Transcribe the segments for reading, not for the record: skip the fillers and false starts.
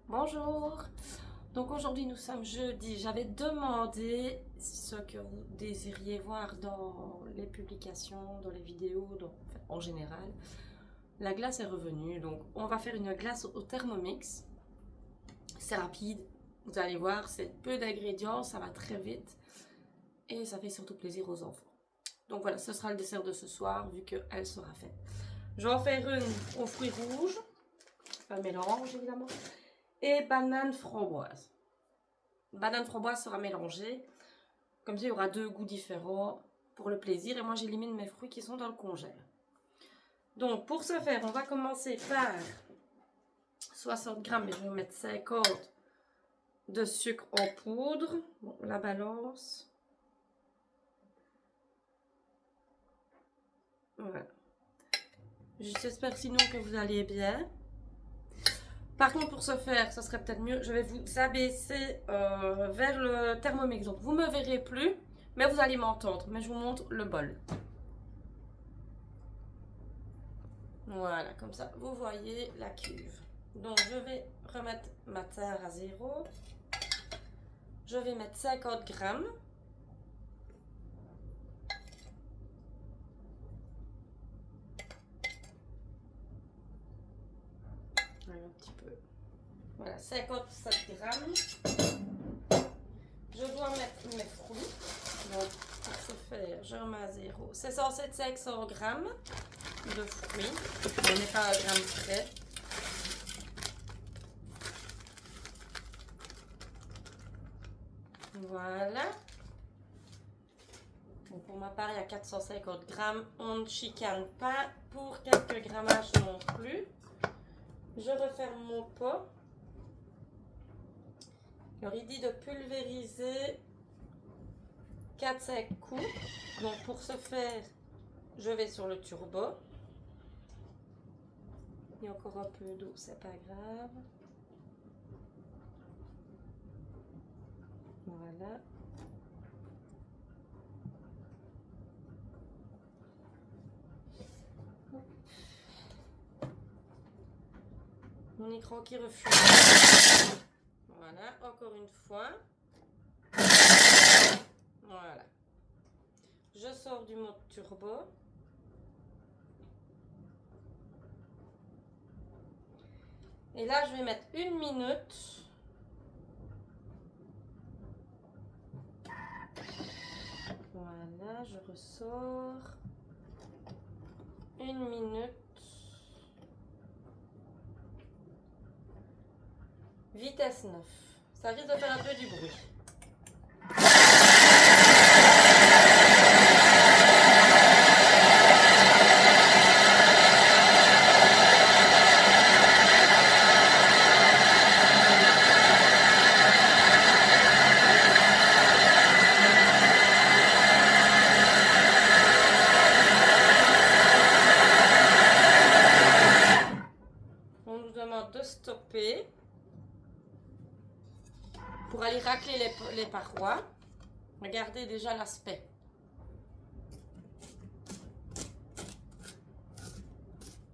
Bonjour. Donc aujourd'hui nous sommes jeudi. J'avais demandé ce que vous désiriez voir dans les publications, dans les vidéos, en général. La glace est revenue, donc on va faire une glace au Thermomix. C'est rapide, vous allez voir, c'est peu d'ingrédients, ça va très vite et ça fait surtout plaisir aux enfants. Donc voilà, ce sera le dessert de ce soir vu qu'elle sera faite. Je vais en faire une aux fruits rouges, un mélange évidemment, et banane framboise. Banane framboise sera mélangée, comme ça il y aura deux goûts différents pour le plaisir, et moi j'élimine mes fruits qui sont dans le congèle. Donc pour ce faire, on va commencer par 60 grammes, mais je vais mettre 50 de sucre en poudre. Bon, la balance. Voilà. J'espère sinon que vous allez bien. Par contre, pour ce faire, ce serait peut-être mieux, je vais vous abaisser vers le Thermomix. Donc vous ne me verrez plus, mais vous allez m'entendre. Mais je vous montre le bol. Voilà, comme ça, vous voyez la cuve. Donc je vais remettre ma terre à 0. Je vais mettre 50 grammes. Un petit peu. Voilà, 57 grammes. Je dois mettre mes fruits. Donc pour ce faire, je remets à 0. C'est censé être 500 grammes de fruits. On n'est pas à gramme près. Voilà. Donc pour ma part, il y a 450 grammes. On ne chicane pas pour quelques grammages non plus. Je referme mon pot. Alors il dit de pulvériser 4-5 coups. Donc pour ce faire, je vais sur le turbo. Il y a encore un peu d'eau, c'est pas grave. Voilà. Mon écran qui refuse. Voilà, encore une fois. Voilà. Je sors du mode turbo. Et là, je vais mettre 1 minute. Voilà, je ressors. 1 minute. Vitesse 9. Ça risque de faire un peu du bruit. On nous demande de stopper pour aller racler les parois. Regardez déjà l'aspect.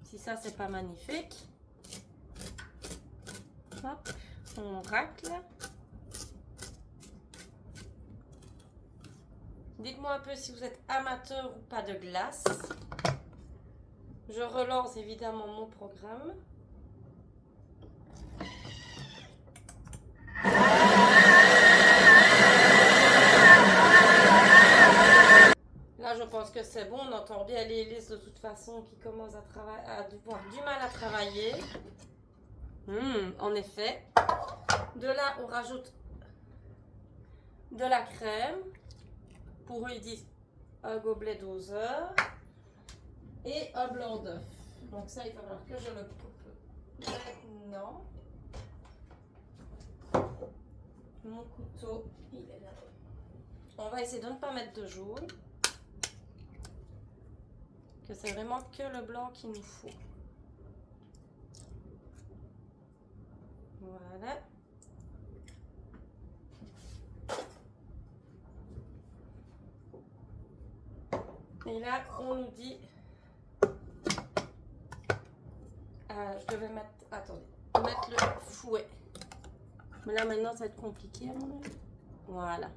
Si ça, c'est pas magnifique. Hop, on racle. Dites-moi un peu si vous êtes amateur ou pas de glace. Je relance évidemment mon programme. Là, je pense que c'est bon. On entend bien les hélices de toute façon qui commencent à avoir du mal à travailler. En effet. De là, on rajoute de la crème. Pour eux, ils disent un gobelet doseur. Et un blanc d'œuf. Donc ça, il va falloir que je le coupe maintenant. Mon couteau, il est là. On va essayer de ne pas mettre de jaune. Que c'est vraiment que le blanc qu'il nous faut. Voilà. Et là, on nous dit... je devais mettre... Attendez. Mettre le fouet. Mais là, maintenant, ça va être compliqué, à mon avis. Voilà.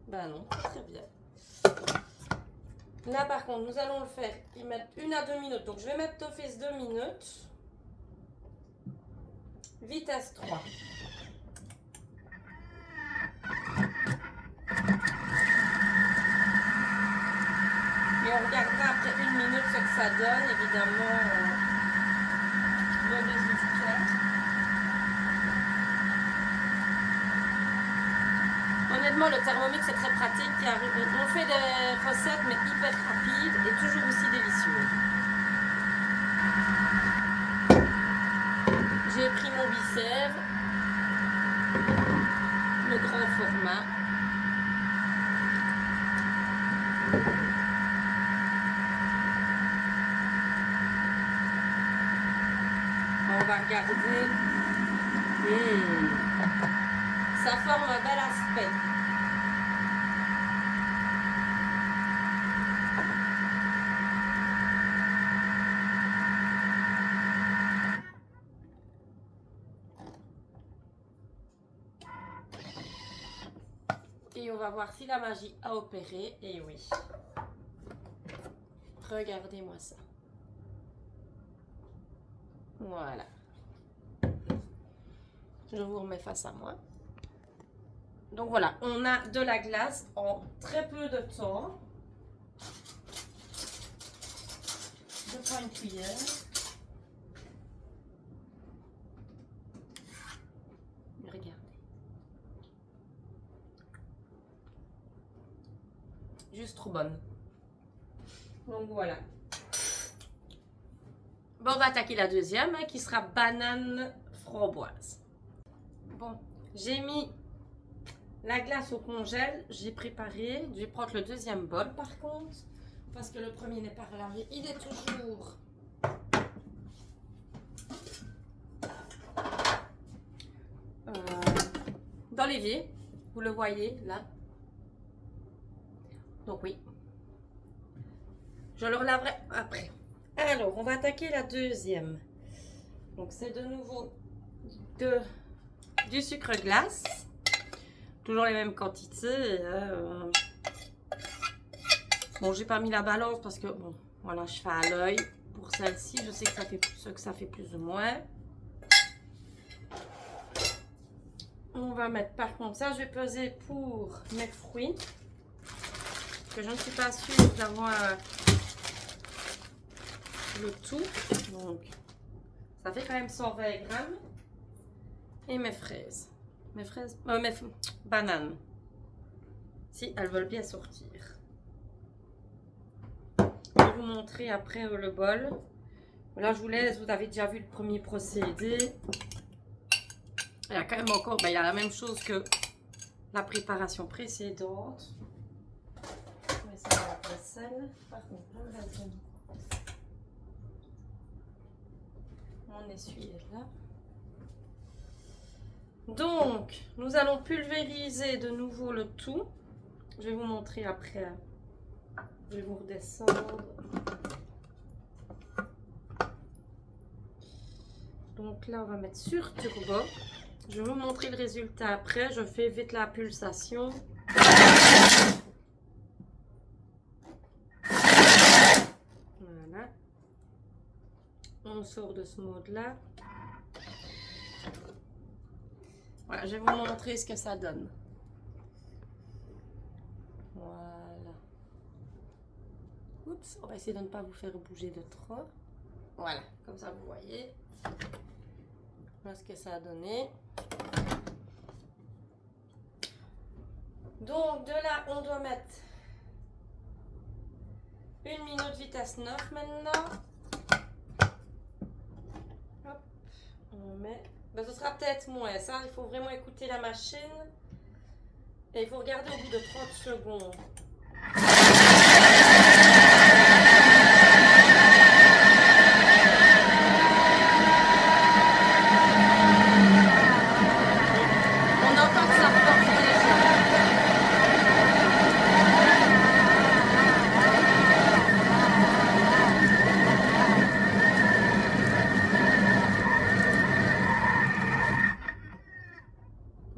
Ben non, très bien. Là, par contre, nous allons le faire. Ils mettent 1 à 2 minutes. Donc, je vais mettre d'office 2 minutes. Vitesse 3. Et on regardera après 1 minute ce que ça donne. Évidemment, le résultat. Honnêtement, le Thermomix c'est très pratique. On fait des recettes mais hyper rapides et toujours aussi délicieuses. J'ai pris mon Bicèvre, le grand format. On va regarder. Ça forme un bel aspect. Et on va voir si la magie a opéré. Et oui. Regardez-moi ça. Voilà. Je vous remets face à moi. Donc voilà, on a de la glace en très peu de temps. Je prends une cuillère. Regardez. Juste trop bonne. Donc voilà. Bon, on va attaquer la deuxième hein, qui sera banane framboise. Bon, j'ai mis la glace au congèle, j'ai préparé. Je vais prendre le deuxième bol par contre, parce que le premier n'est pas relavé. Il est toujours dans l'évier. Vous le voyez là. Donc oui, je le relaverai après. Alors, on va attaquer la deuxième. Donc c'est de nouveau du sucre glace. Toujours les mêmes quantités. Bon, j'ai pas mis la balance parce que, bon, voilà, je fais à l'œil. Pour celle-ci, je sais que ça fait ce que ça fait plus ou moins. On va mettre, par contre, ça, je vais peser pour mes fruits. Que je ne suis pas sûre d'avoir le tout. Donc, ça fait quand même 120 grammes. Et mes fraises. Mes bananes. Si elles veulent bien sortir. Je vais vous montrer après le bol. Là, je vous laisse. Vous avez déjà vu le premier procédé. Il y a quand même encore, il y a la même chose que la préparation précédente. On va essayer la vaisselle. Par contre, le vaisselle. Mon essuie est là. Donc, nous allons pulvériser de nouveau le tout. Je vais vous montrer après. Je vais vous redescendre. Donc là, on va mettre sur turbo. Je vais vous montrer le résultat après. Je fais vite la pulsation. Voilà. On sort de ce mode-là. Voilà, je vais vous montrer ce que ça donne. Voilà. Oups, on va essayer de ne pas vous faire bouger de trop. Voilà, comme ça vous voyez. Voilà ce que ça a donné. Donc de là, on doit mettre 1 minute vitesse 9 maintenant. Hop, on met... Ben, ce sera peut-être moins, ça, il faut vraiment écouter la machine. Et il faut regarder au bout de 30 secondes. On entend que ça force déjà.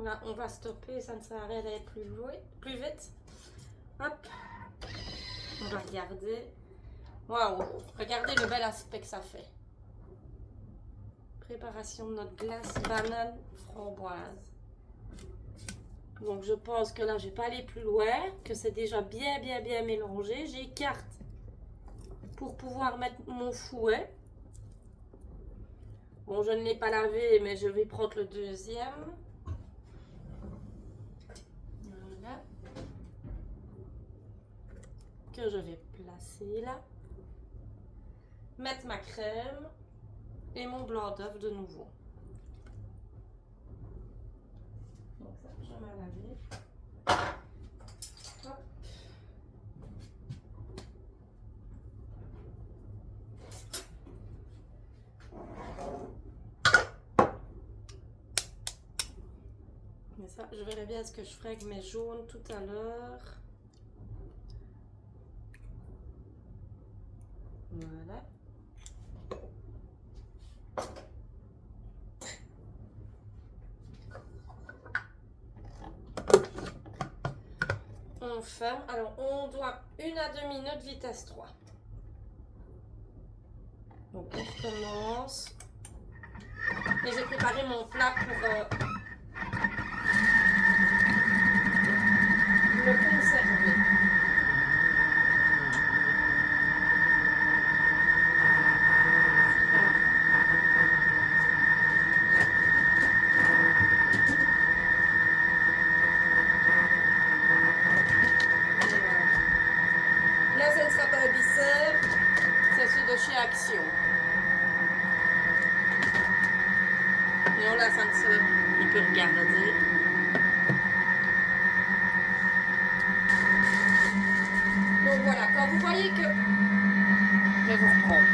Là, on va stopper, ça ne sert à rien d'aller plus vite. Hop. On va regarder. Waouh, regardez le bel aspect que ça fait. Préparation de notre glace banane framboise. Donc je pense que là, je vais pas aller plus loin, que c'est déjà bien mélangé. J'écarte pour pouvoir mettre mon fouet. Bon, je ne l'ai pas lavé, mais je vais prendre le deuxième. Voilà. Que je vais placer là. Mettre ma crème et mon blanc d'œuf de nouveau. Donc ça, je vais laver. Hop. Mais ça, je verrai bien ce que je ferai avec mes jaunes tout à l'heure. Voilà. On ferme. Alors, on doit 1 à 2 minutes, vitesse 3. Donc, on recommence. Et j'ai préparé mon plat pour le conserver. Là, ce ne sera pas un bicep, c'est celui de chez Action. Et on laisse un petit peu, il peut regarder. Donc voilà, quand vous voyez que... Je vais vous reprendre.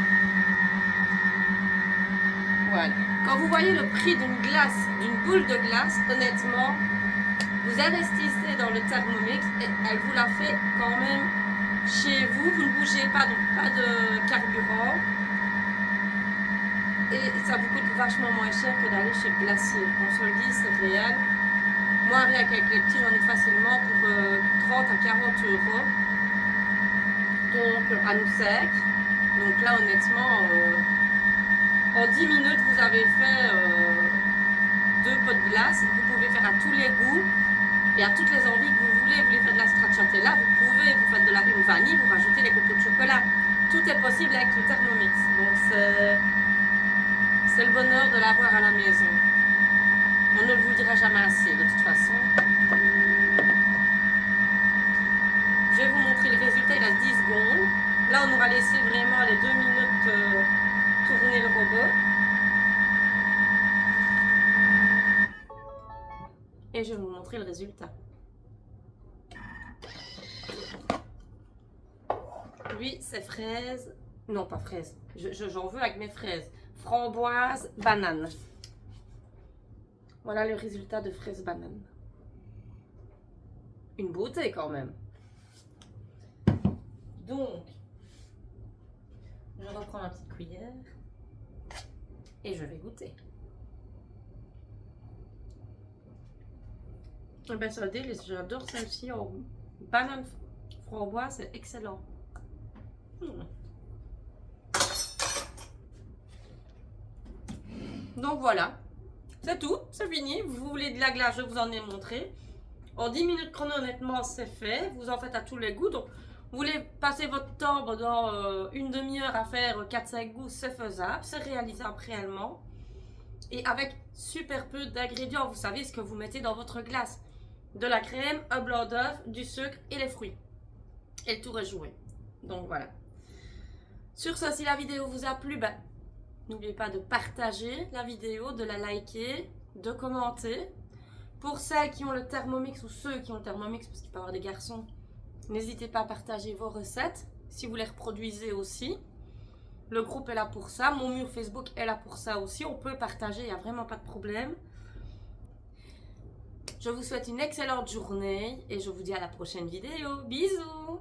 Voilà. Quand vous voyez le prix d'une glace, d'une boule de glace, honnêtement, vous investissez dans le Thermomix et elle vous la fait quand même chez vous. Vous ne bougez pas, donc pas de carburant. Et ça vous coûte vachement moins cher que d'aller chez le glacier. On se le dit, c'est réel. Moi, rien qu'avec les petits, j'en ai facilement pour 30 à 40 euros. Donc, à nous sec. Donc là, honnêtement, en 10 minutes, vous avez fait 2 pots de glace. Vous pouvez faire à tous les goûts et à toutes les envies que vous voulez. Vous voulez faire de la stracciatella, vous pouvez. Vous faites de la vanille, vous rajoutez les copeaux de chocolat. Tout est possible avec le Thermomix. Donc, c'est le bonheur de l'avoir à la maison. On ne vous le dira jamais assez, de toute façon. Je vais vous montrer le résultat, il a 10 secondes. Là, on aura laissé vraiment les 2 minutes tourner le robot. Et je vais vous montrer le résultat. Lui, c'est fraise. Non, pas fraise. J'en veux avec mes fraises. Framboise, banane. Voilà le résultat de fraise banane. Une beauté quand même. Donc, je reprends ma petite cuillère et je vais goûter. Eh ben, c'est un délice. J'adore celle-ci en banane framboise, c'est excellent. Donc voilà, c'est tout, c'est fini. Vous voulez de la glace, je vous en ai montré. En 10 minutes chrono, honnêtement, c'est fait. Vous en faites à tous les goûts. Donc, vous voulez passer votre temps dans une demi-heure à faire 4-5 goûts, c'est faisable, c'est réalisable réellement. Et avec super peu d'ingrédients, vous savez ce que vous mettez dans votre glace. De la crème, un blanc d'œuf, du sucre et les fruits. Et le tour est joué. Donc voilà. Sur ce, si la vidéo vous a plu, ben, n'oubliez pas de partager la vidéo, de la liker, de commenter. Pour celles qui ont le Thermomix ou ceux qui ont le Thermomix, parce qu'il peut y avoir des garçons, n'hésitez pas à partager vos recettes, si vous les reproduisez aussi. Le groupe est là pour ça, mon mur Facebook est là pour ça aussi. On peut partager, il n'y a vraiment pas de problème. Je vous souhaite une excellente journée et je vous dis à la prochaine vidéo. Bisous!